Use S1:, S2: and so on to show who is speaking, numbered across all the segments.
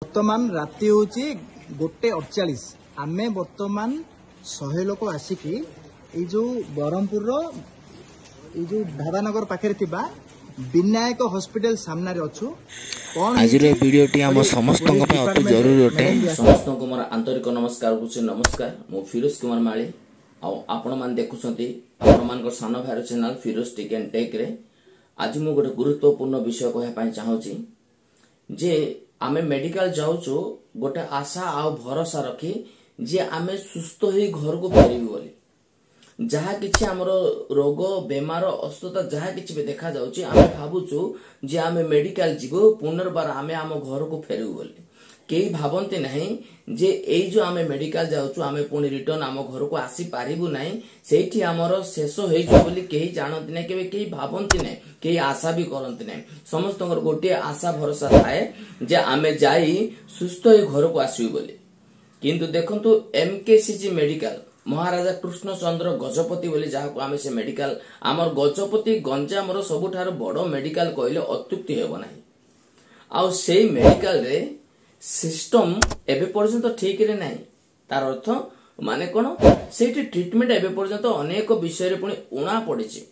S1: बर्तमान राति हूँ 1:48 आम बर्तमान 100 लोक आसिकी जो ब्रह्मपुर जो ढाबानगर पाखे विनायक हॉस्पिटल सामने अच्छु
S2: आज भिडियोटी आम समस्त अति जरूरी अटे। समस्त मोर आंतरिक नमस्कार नमस्कार मो फिरोज कुमार माली आपण मान देखुछंती आपण मान सान भाई channel Firoz tech and tech रे। आज मु गोटे गुरुत्वपूर्ण विषय कहया चाहूची जे आमे मेडिकल जाउचो गोटे आशा आ भरोसा रखी जे आमे सुस्थ होई घर को फेरिबी बोली जहा किछि हमर रोग बेमार अस्वस्थता जहा किछि भी देखा जाउची आमे भाबुचु जे आमे मेडिकल जीवो पुनर्बार आमे आम घर को फेरु बोली केही भाबंती नहीं जे एई जो आमे मेडिकल जाउचु आमे पुनी रिटर्न आम घर को आसी पारिबु नहीं सेठी हमर शेष होई जो बोली केही जानंती नै केबे केही भाबंती नै केही आशा भी करंती नै समस्तकर गोटे आशा भरोसा थाए जे आमे जाई सुस्थ होई घर को आसीबु बोली। किंतु देखंतु एमकेसीजी मेडिकल महाराजा कृष्ण चंद्र गजपति बोली जहा को आमे से मेडिकल आमर गजपति गंजामर सबुठार बड़ मेडिकल कहले अत्युक्ति हेबो नाही। आ सेई मेडिकल रे सिस्टम एबे पर्यंत ठीक रे नाही तार अर्थ माने कोन सेठी ट्रीटमेंट एबे पर्यंत अनेक विषय रे पुनी उणा पड़िछि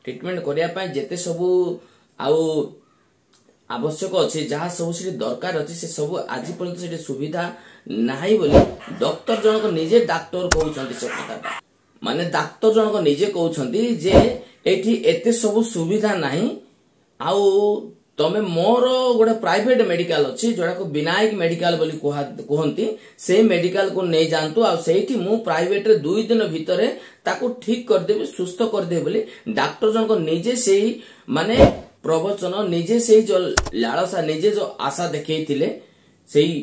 S2: ट्रीटमेंट करिया पय जेते सबु आउ आवश्यक अछि जहा सब से दरकार अछि से सब आज पर्यंत से सुविधा नाही बोली डॉक्टर जनक निजे डाक्टर कहउछंती से कथा माने डाक्टर जनक निजे कहउछंती जे एठी एते सब सुविधा नाही आउ तमे मोर गोटे प्राइवेट मेडिकल अछि जोडा को विनायक मेडिकल बोली कहंती से मेडिकल को नै जानतु आ सेठी मु प्राइवेट रे 2 दिन भितरे ताको ठीक कर देबे सुस्थ कर देबे बोली डॉक्टर जनक निजे सेही माने प्रवचन निजे से जो लालसा निजे जो आशा देखैथिले सेही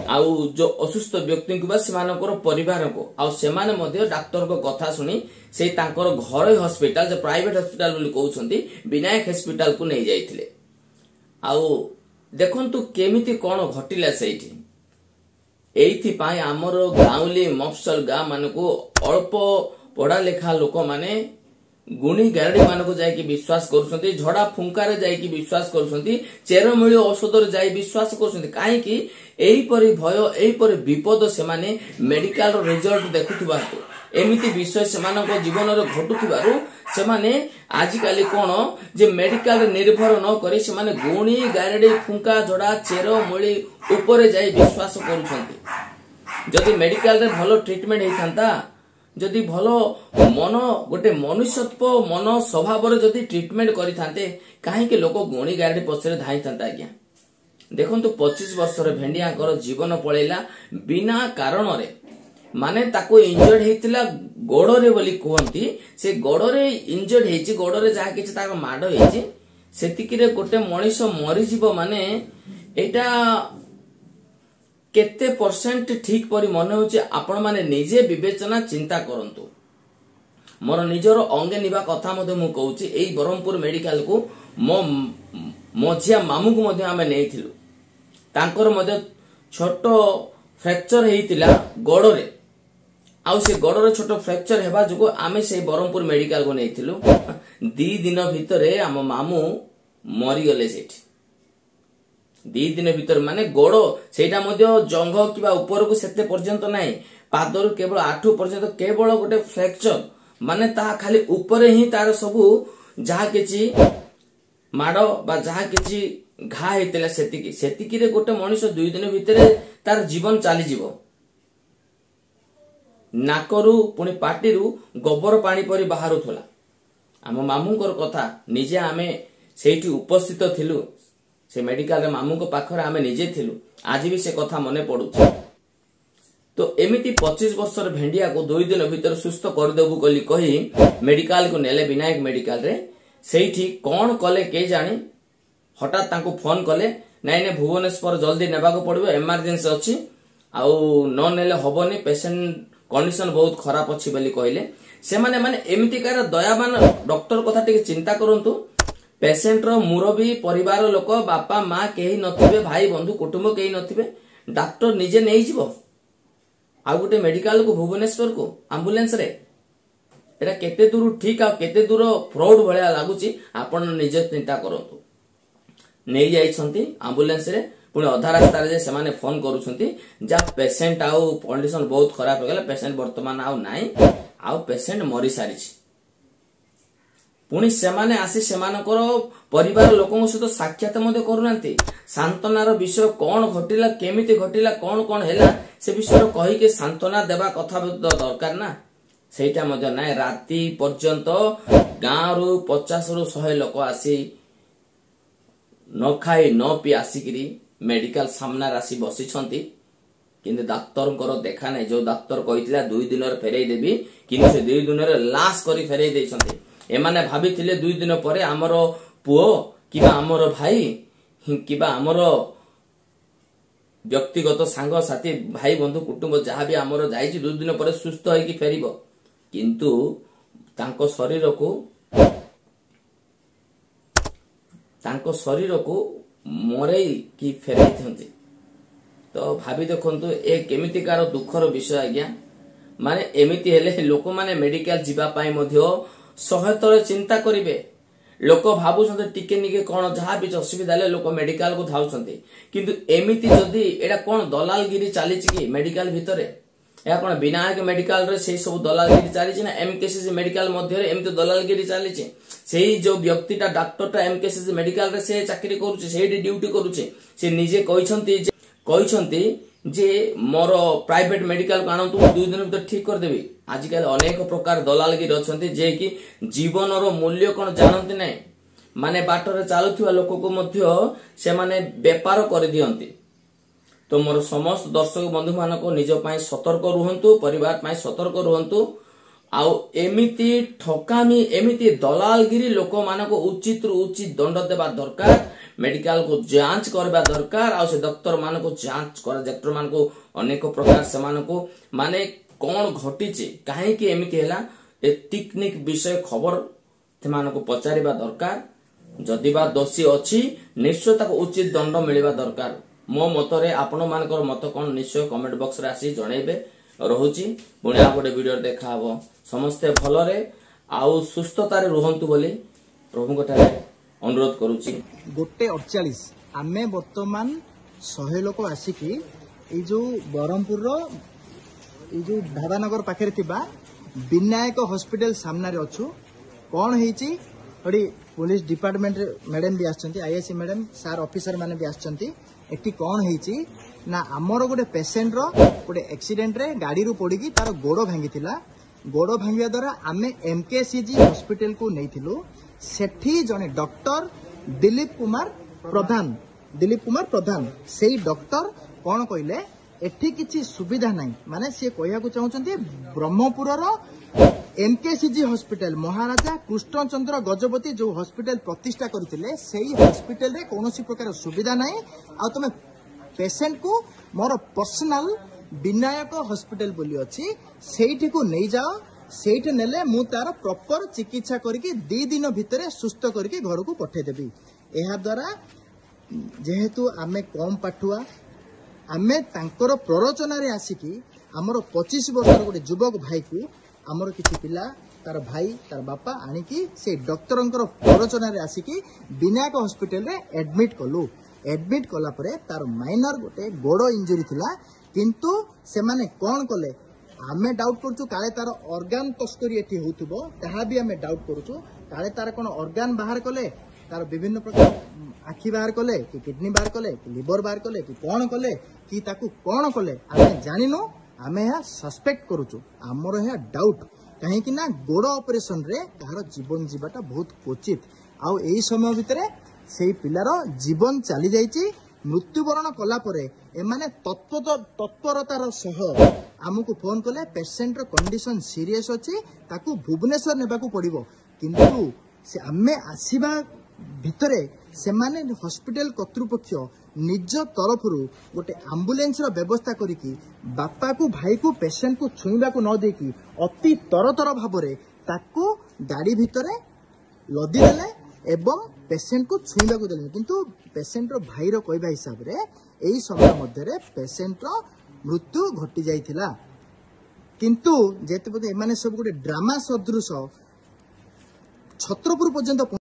S2: आउ जो असुस्थ व्यक्ति को बा सेमानकर परिवार को आउ सेमाने मध्ये डॉक्टर को कथा सुनी से तांकर घर हॉस्पिटल जो प्राइवेट हॉस्पिटल बोली कहउछंती विनायक हॉस्पिटल को नै जाइथिले। आउ देखंतु केमिति कोन घटिला सेठी एइथि पाई हमर गाउली मफसल गा मानको अल्प पढ़ा लेखा लोक माने गुणी गारडी मानको जाय कि विश्वास करूछंती झडा फुंकारे जाय कि विश्वास करूछंती चेरमूली औषध रे जाय विश्वास करूछंती काहे कि एई परि भय एई परि विपद से माने मेडिकल रो रिजल्ट देखुथिबारु एमिति विषय सेमानको जीवन रे घटुथिबारु से माने आज काली कोन जे मेडिकल रे निर्भर न करी से माने गुणी गारडी फुंका झडा चेरमूली ऊपर जाय विश्वास करूछंती। जदि मेडिकल रे भलो ट्रीटमेंट हेथांता जदि भलो मन गोटे मनुष्यत्व मन स्वभाव रे जदि ट्रीटमेंट करि थांते काहे के लोक गुणी गारडी पछरे धाई थांता आज्ञा। देखंतु 25 वर्ष रे भेंडियाकर जीवन पळेला बिना कारण रे माने ताको इंजर्ड हेतिला गोड़ रे बोली कहंती से गोड़ रे इंजर्ड हेची गोड़ रे जहा किछ ताको माड हेची सेतिकी रे गोटे मनीष मरि जीव माने एटा केते परसेंट ठीक परि मन होची आपण माने निजे विवेचना चिंता करंतु। मोर निजर अंगे निबा कथा मध्ये मु कहूची एई ब्रह्मपुर मेडिकल को मझिया मामू को मध्ये आमे नेइथिलु तांकर मध्ये छोटो फ्रैक्चर हेइतिला गोड़ रे आउ से गोड़ रे छोटो फ्रैक्चर हेबा जुको आमे से ब्रह्मपुर मेडिकल को नेइथिलु 2 दिन भितरे आम मामू मरि गले सेठी 2 दिन भीतर माने गोड़ सेटा मध्ये जंघ किबा ऊपर को सेते पर्यंत नाही पादर केवल 8 पर्यंत केवल गोटे फ्रैक्चर माने ता खाली ऊपर ही तार सबु जहा किछि माडो बा जहा किछि घा हेतला सेतिकी रे गोटे मनुष्य 2 दिन भितरे तार जीवन चली जीवो नाकरू पुनी पाटीरू गोबर पानी परी बाहरु थला। आम मामूंकर कथा निजे आमे सेठी उपस्थित थिलु से मेडिकल रे मामू को पाखरे आमे निजे थिलु आज भी से कथा मने पडुछ। तो एमिति 25 वर्ष रे भेंडिया को 2 दिन भीतर सुस्थ कर देबु कली कही मेडिकल को नेले विनायक मेडिकल रे सेठी कोन कले के जानी हठात तांको फोन कले नाइ ने भुवनेश्वर जल्दी नेबा को पड़िबो इमरजेंसी अछि आउ न नेले होबनी पेशेंट कंडीशन बहुत खराब अछि बोली कहले से माने एमिति कार दयावान डॉक्टर कथा टिके चिंता करंतु पेशेंट रो मुरबी परिवार लोक बापा मां केही नथिबे भाई बंधु कुटुंब केही नथिबे डॉक्टर निजे नै जिवो आ गुटे मेडिकल को भुवनेश्वर को एम्बुलेंस रे एटा केते दूर ठीक आ केते दूर फ्रॉड भलिया लागुची आपण निजे चिंता करंतु नै जाई छंती एम्बुलेंस रे पुणी अधा रास्तार जे सेमाने फोन करूछंती जा पेशेंट आउ कंडीशन बहुत खराब हो गेला पेशेंट वर्तमान आउ नाही आउ पेशेंट मरी सारिछि पुणी सेमाने आसी सेमानकर परिवार लोकଙ୍କ सहित साक्षात मध्ये करूनांती सांत्वनार विषय कोन घटिला केमिति घटिला कोन कोन हैला से विषय कहि के सांत्वना देबा कथा दरकार ना सेटा मध्ये नाही राती पर्यंत गाँ रु 50 रु 100 लोक आसी न खाई न पी आसिकरी मेडिकल सामना राशि बसी छंती किंतु डाक्टर देखा नहीं जो डाक्टर कहितला 2 दिन फेरई देबी किंतु से 2 दिन लाश करी फेरई देई छंती एमाने भाबिथिले 2 दिन परे हमर पुओ किबा हमर भाई किबा हमर व्यक्तिगत सांग साथी भाई बंधु कुटुंब जहाँ भी हमर जाइछि 2 दिन परे सुस्थ होई कि फेरिबो किंतु तांको शरीर को मरई कि फेरई थंती तो भाभी देखंतु ए केमिति कार दुखर विषय आज्ञा माने एमिति हेले लोक माने मेडिकल जीवा पाई मध्य सहतर चिंता करिवे लोक भाबुछन्ते टिके निके कोन जहा भी असुविधा ले लोक मेडिकल को धाउछन्ते किंतु एमिति जदी एडा कोन दलालगिरी चालिछि कि मेडिकल भितरे या कोन विनायक मेडिकल रे सेही सब दलालगिरी चालिछि ना एमकेसीसी मेडिकल मध्य रे एमिति दलालगिरी चालिछि सेही जो व्यक्तिटा डॉक्टरटा एमकेसीसी मेडिकल रे से चाकरी करूछि सेही ड्यूटी करूछि से निजे कहिसंती जे मोर प्राइवेट मेडिकल आनंतु 2 दिन भीतर ठीक कर देबी आजिकल अनेक प्रकार दलालगिरी अछंती जे कि जीवन रो मूल्य कोन जानंती नै माने बाटर चालुथिवा लोक को मध्य से माने व्यापार कर दियंती तो मोर समस्त दर्शक बंधु मान को निज पाई सतर्क रुहंतु परिवार पाई सतर्क रुहंतु आउ एमिति ठकामी एमिति दलालगिरी लोक मान को उचित दंड देबा दरकार मेडिकल को जांच करबा दरकार आ से डॉक्टर मान को जांच कर डॉक्टर मान को अनेक प्रकार से मान को माने कोन घटिचे काहे कि एमिति हैला ए टेक्निक विषय खबर ते मान को पचारिबा दरकार जदि बा दोषी अछि निश्चय ताको उचित दंड मिलिबा दरकार मो मतरे आपण मानकर मत कोन निश्चय कमेंट बॉक्स रे आसी जणैबे रहुची पुणी गोटे वीडियो देखा हबो समस्ते भलरे आउ सुस्थता रे रहंतु बोली प्रभु कोठारे अनुरोध करूची
S1: 1:48 आमे वर्तमान 100 लोक आसिकी ए जो बरहमपुर रो ए जो ढाबानगर पाखे थिबा विनायक हॉस्पिटल सामना रे अछु कोन हेची अडी पुलिस डिपार्टमेंट रे मैडम भी आछंती आईएससी मैडम सार ऑफिसर माने भी आछंती एटी कोन हेची ना हमर गोटे पेशेंट रो गोटे एक्सीडेंट रे गाड़ी रू पड़ी तार गोड़ भांगीथिला गोड़ भांगिया द्वारा आमे एमकेसीजी हॉस्पिटल को नैथिलु सेठी जने डॉक्टर दिलीप कुमार प्रधान सेही डॉक्टर कोन कहले एठी किछि सुविधा नाही माने से कहया को चाहउचंती ब्रह्मपुर रो एमकेसीजी हॉस्पिटल महाराजा कृष्णचंद्र गजपति जो हॉस्पिटल प्रतिष्ठा करथिले सेही हॉस्पिटल रे कोनोसी प्रकार सुविधा नाही आ तमे पेशेंट को मोर पर्सनल विनायक हॉस्पिटल बोली अछि सेठी को नै जाओ सेठी नेले मु तार प्रॉपर चिकित्सा करके 2 दिन भितरे सुस्थ करके घर को पठे देबी एहा द्वारा जेहेतु आमे कम पाठुआ आमे तांकर प्ररोचना रे आसिकी हमर 25 वर्षर गोटे युवक भाई को हमर किछि पिला तार भाई तार बापा आनिकी से डॉक्टरंकर प्ररोचना रे आसिकी विनायक हॉस्पिटल रे एडमिट कला परे तार माइनर गोटे गोड़ इंजुरी थिला किंतु से माने कोन कले आमे डाउट करछु काले तार ऑर्गन तस्करी एठी होतबो ताहा भी आमे डाउट करछु काले तार कोन ऑर्गन बाहर कले तार विभिन्न प्रकार आखि बाहर कले कि किडनी बाहर कले कि लिवर बाहर कले कि कोन कले कि ताकू कोन कले आमे जानिनो आमे या सस्पेक्ट करूछु हमर या डाउट काहे कि ना गोड़ ऑपरेशन रे तार जीवन जीवाटा बहुत क्वचित आ एई समय भितरे सेई पिलार जीवन चली जाइछि मृत्युवरण कला परे एमाने तत्परतार सह आमको फोन कले पेशेंट रो कंडीशन सीरियस अछि ताकू भुवनेश्वर नेबाकू पड़िबो किंतु से आमे आसीबा भितरे से माने हॉस्पिटल कर्तृपक्ष निज तरफ गोटे एम्बुलेंस रो व्यवस्था करिकी बापा को भाई को पेशेंट को छुईबा को न देकी अति तरतर भाबरे ताकू गाड़ी भितरे लदी देले एवं पेशेंट को छुईबा को देले किंतु पेशेंट रो भाई रो कहबा हिसाब रे एई समय मध्य रे पेशेंट रो मृत्यु घटी जाइथिला किंतु जेते एमाने सब गोटे ड्रामा सदृश छत्रपुर पर्यंत